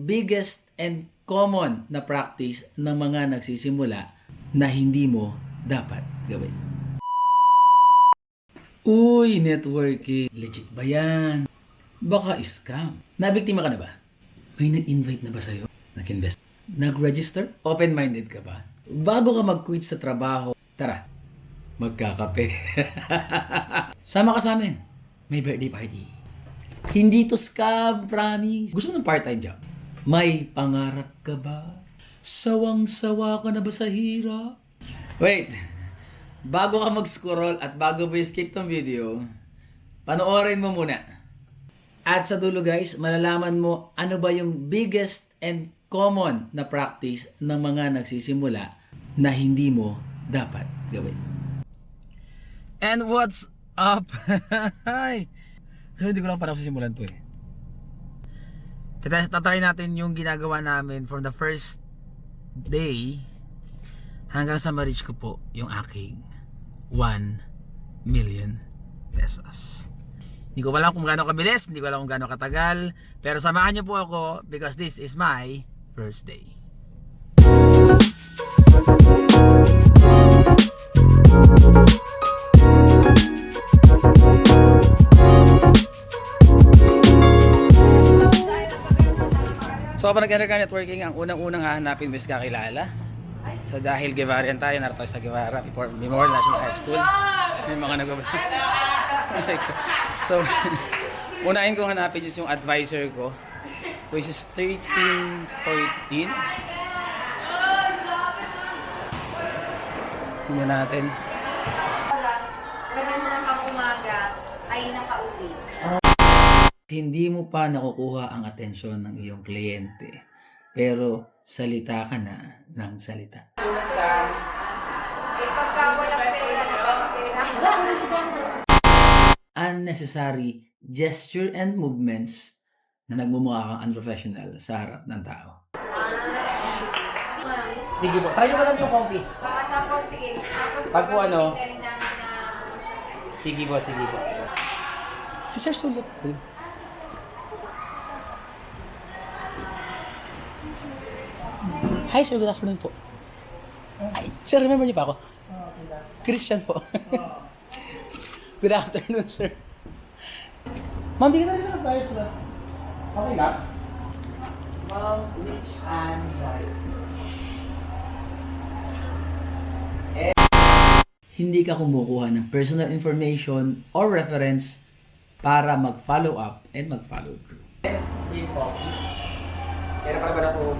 biggest and common na practice ng mga nagsisimula na hindi mo dapat gawin? Uy, networking. Legit ba yan? Baka scam. Nabiktima ka na ba? May nag-invite na ba sa'yo? Nag-invest? Nag-register? Open-minded ka ba? Bago ka mag-quit sa trabaho, tara, magkakape. Sama ka sa amin. May birthday party. Hindi to scam, promise. Gusto mo ng part-time job? May pangarap ka ba? Sawang-sawa ka na ba sa hirap? Wait, bago ka mag-scroll at bago mo i-skip tong video, panoorin mo muna. At sa dulo guys, malalaman mo ano ba yung biggest and common na practice ng mga nagsisimula na hindi mo dapat gawin. And what's up? Hi! So, hindi ko lang parang sisimulan to eh. Tatry natin yung ginagawa namin from the first day hanggang sa ma-reach ko po yung aking 1 million pesos. Hindi ko alam kung gaano kabilis, hindi ko alam kung gaano katagal, pero samahan niyo po ako because this is my first day. So kapag nag-enter ka networking, ang unang-unang hahanapin mo is kakilala. So dahil Guevarian tayo, narito tayo sa Guevara before Memorial National High School. May mga nag-vlog. So, unahin kong hanapin is yung advisor ko, which is 1314. Tingnan natin. Magandang umaga ay nakauwi. Hindi mo pa nakukuha ang atensyon ng iyong kliyente, pero salita ka na ng salita. Eh, pagka walang pera, Unnecessary gesture and movements na nagmumukha kang unprofessional sa harap ng tao. Sige po, try nyo lang yung coffee. Tapos, sige. Tapos, Pag po ano? namin na... Sige po, sige po. Si Sir Sulot po. Hi sir, good afternoon po. Ay, sir, remember niyo pa ako? Christian po. Good afternoon, sir. Ma'am, bigyan na rin ng flyers na. Okay na? Ma'am, Rich and Right. Hindi ka kumukuha ng personal information or reference para mag-follow up and mag-follow through. Hindi po. Kaya pala ba na po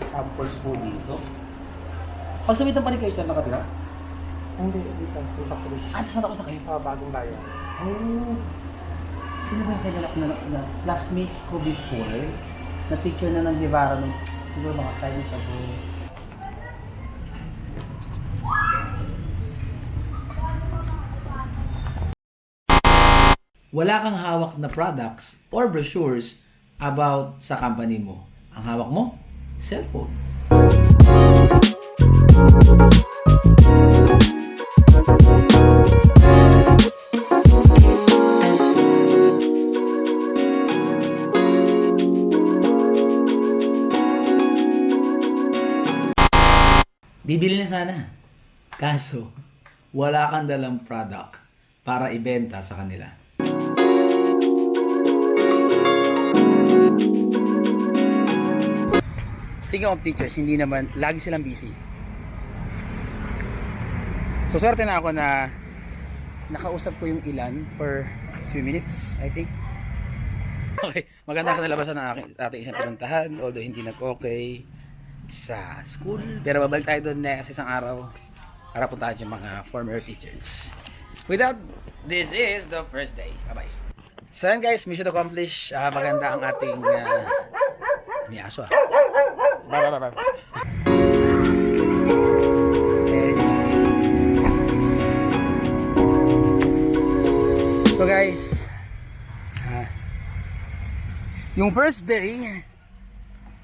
samples po dito? Pagsabitan pa rin kayo sa nakatira? Hindi, dito. Sa Cruz. Saan ako sa kayo? Bagong bayan. Oh, sino ba yung kailanap na classmate ko before? Na picture na ng Guevara nung siguro mga 5 years ago. Wala kang hawak na products or brochures about sa company mo. Ang hawak mo? Cellphone. Bibili na sana. Kaso, wala kang dalang product para ibenta sa kanila. Speaking of teachers, hindi naman, lagi silang busy. So, swerte na ako na nakausap ko yung ilan for a few minutes, I think. Okay, maganda ka nalabasan ng ating isang pinuntahan, although hindi nag-okay sa school. Pero babalik tayo doon next isang araw para puntahan yung mga former teachers. Without, this is the first day. Bye-bye. So yan guys, mission accomplished. Maganda ang ating may aso ah. Bye. So guys, yung first day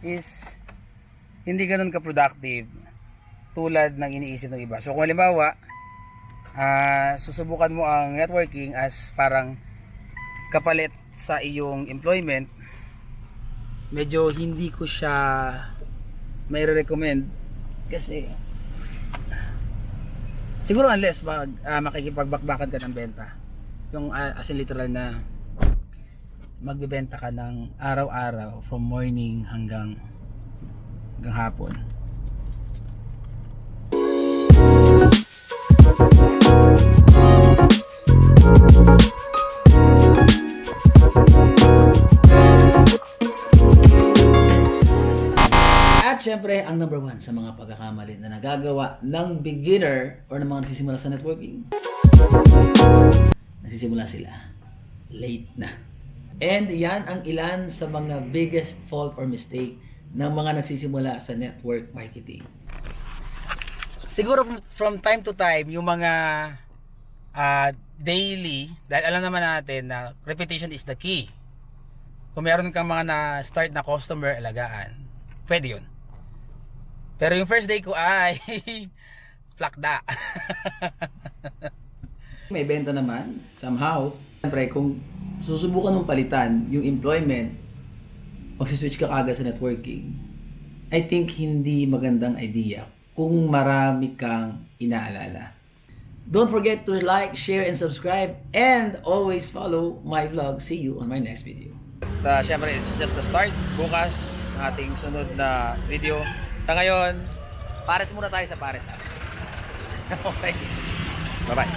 is hindi ganun ka-productive tulad ng iniisip ng iba. So kung halimbawa, susubukan mo ang networking as parang kapalit sa iyong employment, medyo hindi ko siya may recommend kasi siguro unless makikipagbakbakan ka ng benta, yung as in literal na magbebenta ka ng araw-araw from morning hanggang hapon. At syempre, ang number one sa mga pagkakamali na nagagawa ng beginner or ng mga nagsisimula sa networking, nagsisimula sila late na. And yan ang ilan sa mga biggest fault or mistake ng mga nagsisimula sa network marketing. Siguro from time to time, yung mga daily, dahil alam naman natin na repetition is the key. Kung meron kang mga na-start na customer, alagaan, pwede yun. Pero yung first day ko ay flakda. May benta naman, somehow. Siyempre, kung susubukan mong palitan yung employment, magsiswitch ka agad sa networking, I think hindi magandang idea kung marami kang inaalala. Don't forget to like, share, and subscribe, and always follow my vlog. See you on my next video. Siyempre, it's just the start. Bukas, ating sunod na video. Sa ngayon, pares muna tayo sa pares. Okay. Bye-bye.